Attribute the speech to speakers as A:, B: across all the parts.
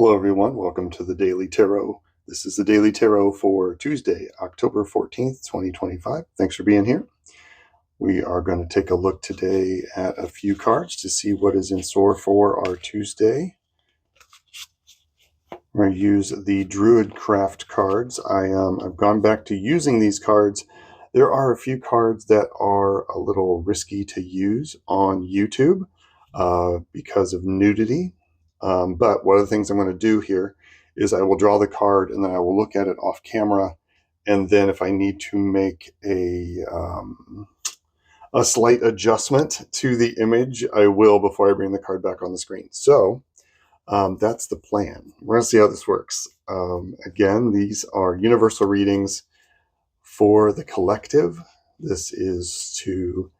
A: Hello, everyone. Welcome to the Daily Tarot. This is the Daily Tarot for Tuesday, October 14th, 2025. Thanks for being here. We are going to take a look today at a few cards to see what is in store for our Tuesday. We're going to use the Druidcraft cards. I've gone back to using these cards. There are a few cards that are a little risky to use on YouTube because of nudity. But one of the things I'm going to do here is I will draw the card and then I will look at it off camera. And then if I need to make a slight adjustment to the image, I will before I bring the card back on the screen. So that's the plan. We're going to see how this works. Again, these are universal readings for the collective. This is to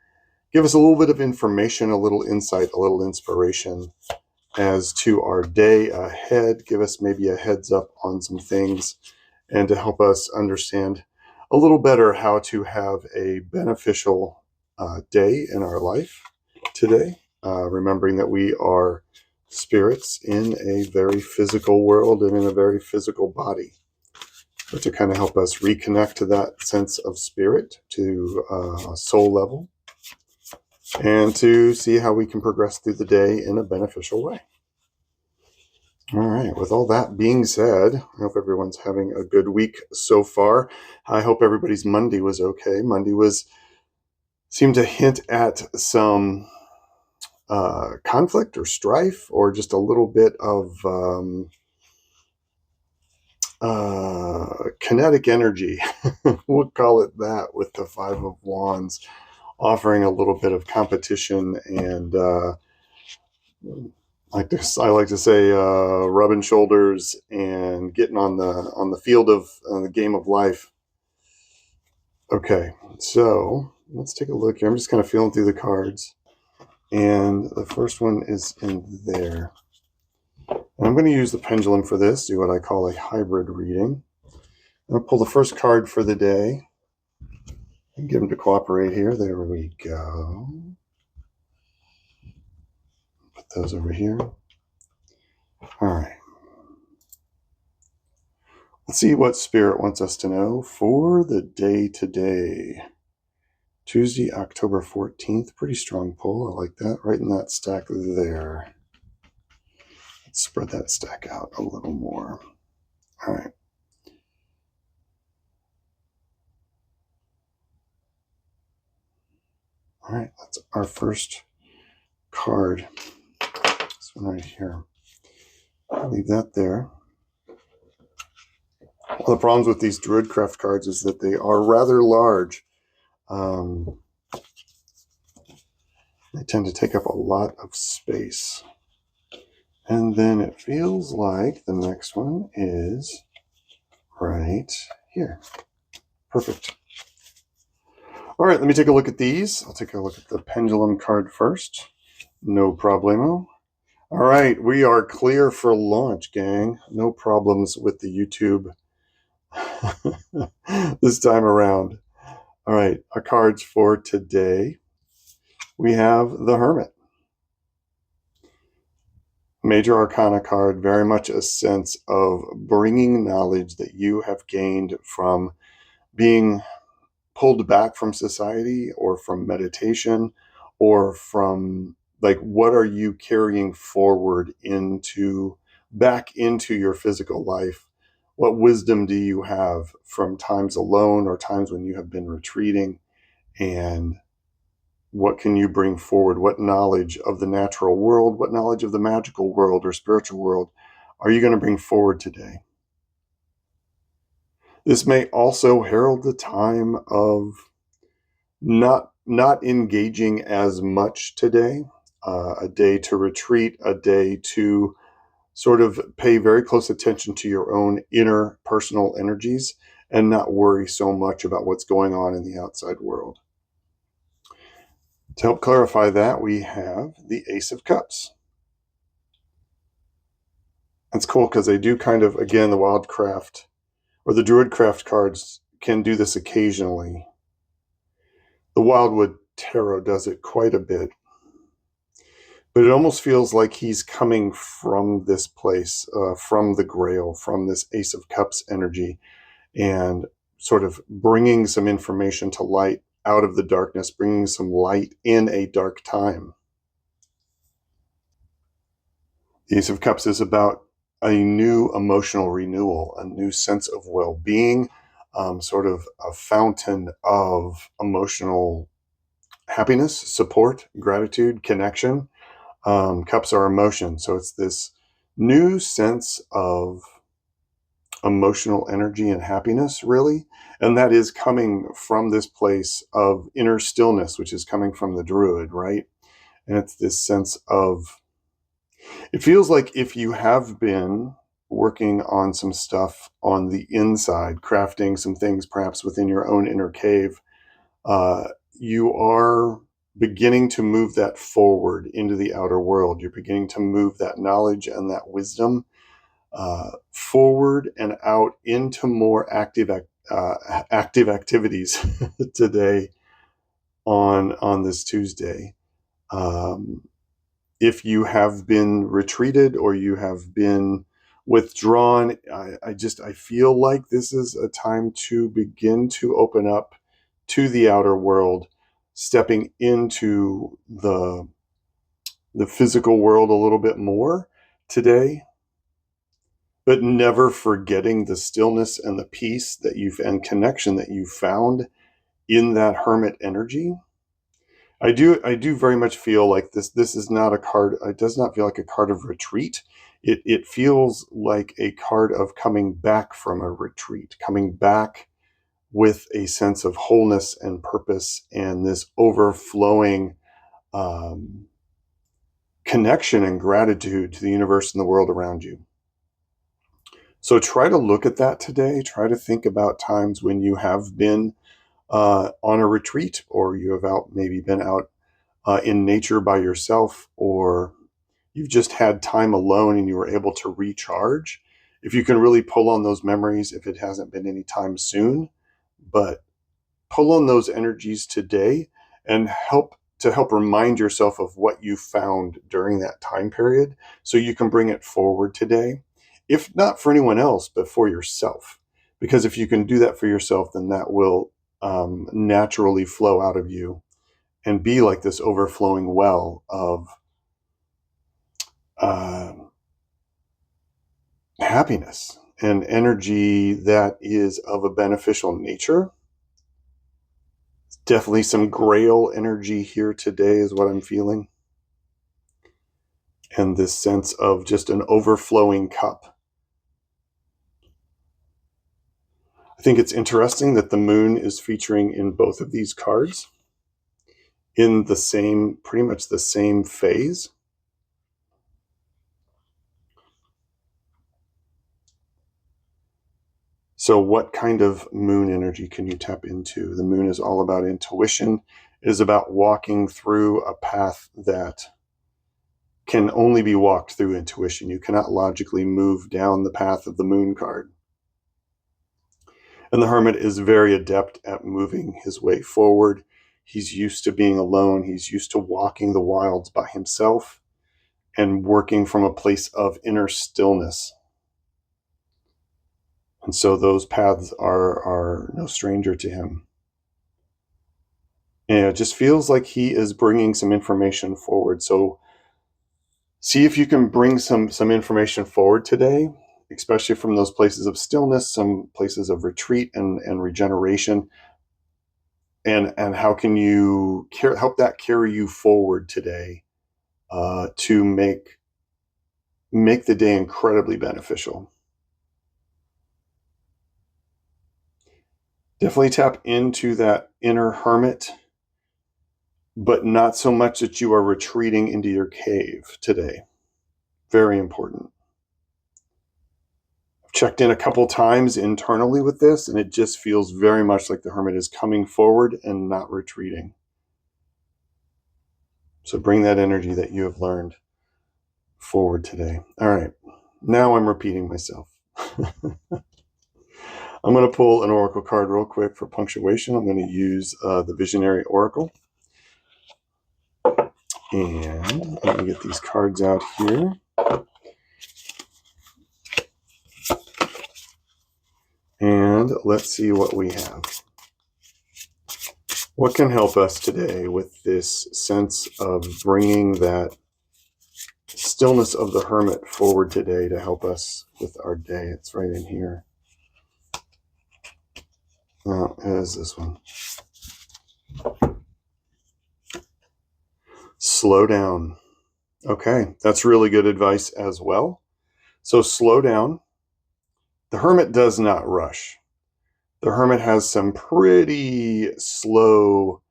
A: give us a little bit of information, a little insight, a little inspiration as to our day ahead, give us maybe a heads up on some things, and to help us understand a little better how to have a beneficial day in our life today, remembering that we are spirits in a very physical world and in a very physical body. But to kind of help us reconnect to that sense of spirit, to a soul level, and to see how we can progress through the day in a beneficial way. All right, with all that being said, I hope everyone's having a good week so far. I hope everybody's Monday was okay. Monday seemed to hint at some conflict or strife or just a little bit of kinetic energy. We'll call it that, with the Five of Wands offering a little bit of competition and I like to say rubbing shoulders and getting on the field of the game of life. Okay, so let's take a look here. I'm just kind of feeling through the cards, and the first one is in there. And I'm going to use the pendulum for this, do what I call a hybrid reading. I'm going to pull the first card for the day and get them to cooperate here. There we go. Put those over here. All right. Let's see what Spirit wants us to know for the day today. Tuesday, October 14th. Pretty strong pull. I like that. Right in that stack there. Let's spread that stack out a little more. All right. All right. That's our first card. This one right here. I'll leave that there. One of the problems with these Druidcraft cards is that they are rather large. They tend to take up a lot of space. And then it feels like the next one is right here. Perfect. All right, let me take a look at these. I'll take a look at the pendulum card first. No problemo. All right, we are clear for launch, gang. No problems with the YouTube this time around. All right, our cards for today. We have the Hermit. Major Arcana card, very much a sense of bringing knowledge that you have gained from being pulled back from society or from meditation or from, like, what are you carrying forward back into your physical life? What wisdom do you have from times alone or times when you have been retreating? And what can you bring forward? What knowledge of the natural world, what knowledge of the magical world or spiritual world are you going to bring forward today? This may also herald the time of not engaging as much today, a day to retreat, a day to sort of pay very close attention to your own inner personal energies and not worry so much about what's going on in the outside world. To help clarify that, we have the Ace of Cups. That's cool because they do kind of, again, the Wildcraft or the Druidcraft cards can do this occasionally. The Wildwood Tarot does it quite a bit. But it almost feels like he's coming from this place, from the Grail, from this Ace of Cups energy, and sort of bringing some information to light out of the darkness, bringing some light in a dark time. The Ace of Cups is about a new emotional renewal, a new sense of well-being, sort of a fountain of emotional happiness, support, gratitude, connection. Cups are emotion, so it's this new sense of emotional energy and happiness, really. And that is coming from this place of inner stillness, which is coming from the Druid, right? And it's this sense of, it feels like if you have been working on some stuff on the inside, crafting some things perhaps within your own inner cave, you are beginning to move that forward into the outer world. You're beginning to move that knowledge and that wisdom forward and out into more active activities today on this Tuesday. If you have been retreated or you have been withdrawn, I feel like this is a time to begin to open up to the outer world, stepping into the physical world a little bit more today, but never forgetting the stillness and the peace that and connection that you found in that hermit energy. I do very much feel like this is not a card. It does not feel like a card of retreat. It feels like a card of coming back from a retreat, coming back with a sense of wholeness and purpose and this overflowing connection and gratitude to the universe and the world around you. So try to look at that today. Try to think about times when you have been on a retreat, or you have maybe been out in nature by yourself, or you've just had time alone and you were able to recharge. If you can really pull on those memories, if it hasn't been any time soon, but pull on those energies today and help remind yourself of what you found during that time period so you can bring it forward today, if not for anyone else, but for yourself. Because if you can do that for yourself, then that will naturally flow out of you and be like this overflowing well of happiness and energy that is of a beneficial nature. Definitely some Grail energy here today is what I'm feeling. And this sense of just an overflowing cup. I think it's interesting that the moon is featuring in both of these cards in the same, pretty much the same phase. So what kind of moon energy can you tap into? The moon is all about intuition. It is about walking through a path that can only be walked through intuition. You cannot logically move down the path of the moon card. And the hermit is very adept at moving his way forward. He's used to being alone. He's used to walking the wilds by himself and working from a place of inner stillness. And so those paths are no stranger to him. And it just feels like he is bringing some information forward. So see if you can bring some information forward today, especially from those places of stillness, some places of retreat and regeneration. And how can you help that carry you forward today to make the day incredibly beneficial. Definitely tap into that inner hermit, but not so much that you are retreating into your cave today. Very important. I've checked in a couple times internally with this, and it just feels very much like the hermit is coming forward and not retreating. So bring that energy that you have learned forward today. All right. Now I'm repeating myself. I'm going to pull an oracle card real quick for punctuation. I'm going to use the Visionary Oracle. And let me get these cards out here. And let's see what we have. What can help us today with this sense of bringing that stillness of the hermit forward today to help us with our day? It's right in here. Oh, it is this one. Slow down. Okay, that's really good advice as well. So slow down. The hermit does not rush. The hermit has some pretty slow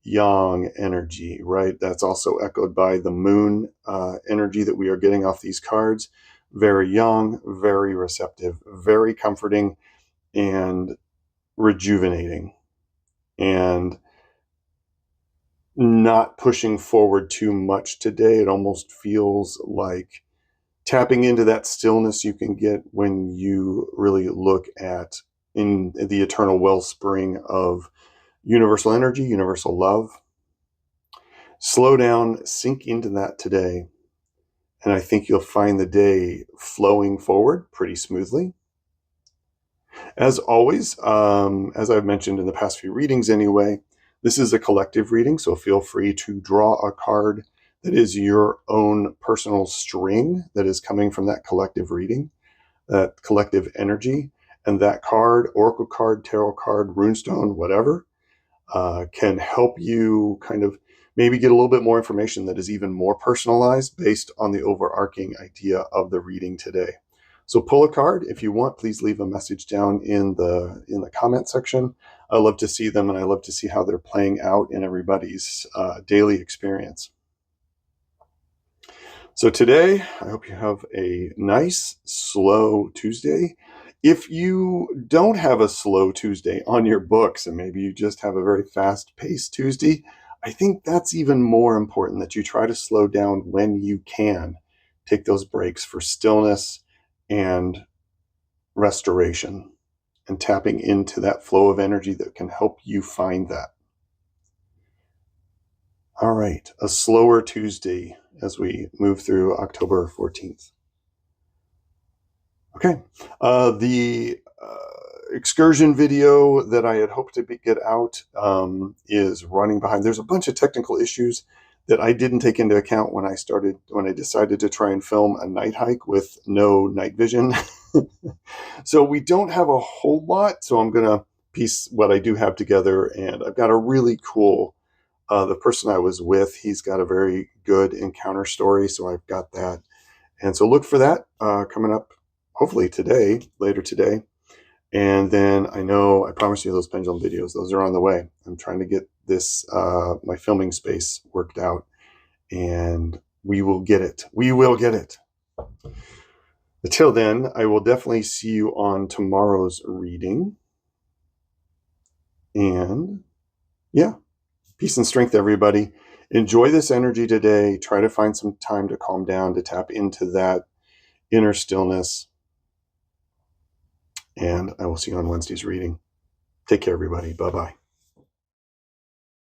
A: yang energy, right? That's also echoed by the moon energy that we are getting off these cards. Very young, very receptive, very comforting, and rejuvenating, and not pushing forward too much today. It almost feels like tapping into that stillness you can get when you really look at in the eternal wellspring of universal energy, universal love. Slow down, sink into that today, and I think you'll find the day flowing forward pretty smoothly. As always, as I've mentioned in the past few readings anyway, this is a collective reading, so feel free to draw a card that is your own personal string that is coming from that collective reading, that collective energy, and that card, oracle card, tarot card, runestone, whatever, can help you kind of maybe get a little bit more information that is even more personalized based on the overarching idea of the reading today. So pull a card if you want. Please leave a message down in the comment section. I love to see them, and I love to see how they're playing out in everybody's daily experience. So today, I hope you have a nice, slow Tuesday. If you don't have a slow Tuesday on your books, and maybe you just have a very fast-paced Tuesday, I think that's even more important, that you try to slow down when you can. Take those breaks for stillness and restoration, and tapping into that flow of energy that can help you find that. All right, a slower Tuesday as we move through October 14th. Okay, the excursion video that I had hoped to get out is running behind. There's a bunch of technical issues that I didn't take into account when I decided to try and film a night hike with no night vision. So we don't have a whole lot, so I'm gonna piece what I do have together, and I've got a really cool, the person I was with, he's got a very good encounter story, so I've got that. And so look for that coming up hopefully today, later today. And then I promised you those pendulum videos. Those are on the way. I'm trying to get this, my filming space worked out, and we will get it. We will get it. Until then, I will definitely see you on tomorrow's reading. And yeah, peace and strength, everybody. Enjoy this energy today. Try to find some time to calm down, to tap into that inner stillness. And I will see you on Wednesday's reading. Take care, everybody. Bye-bye.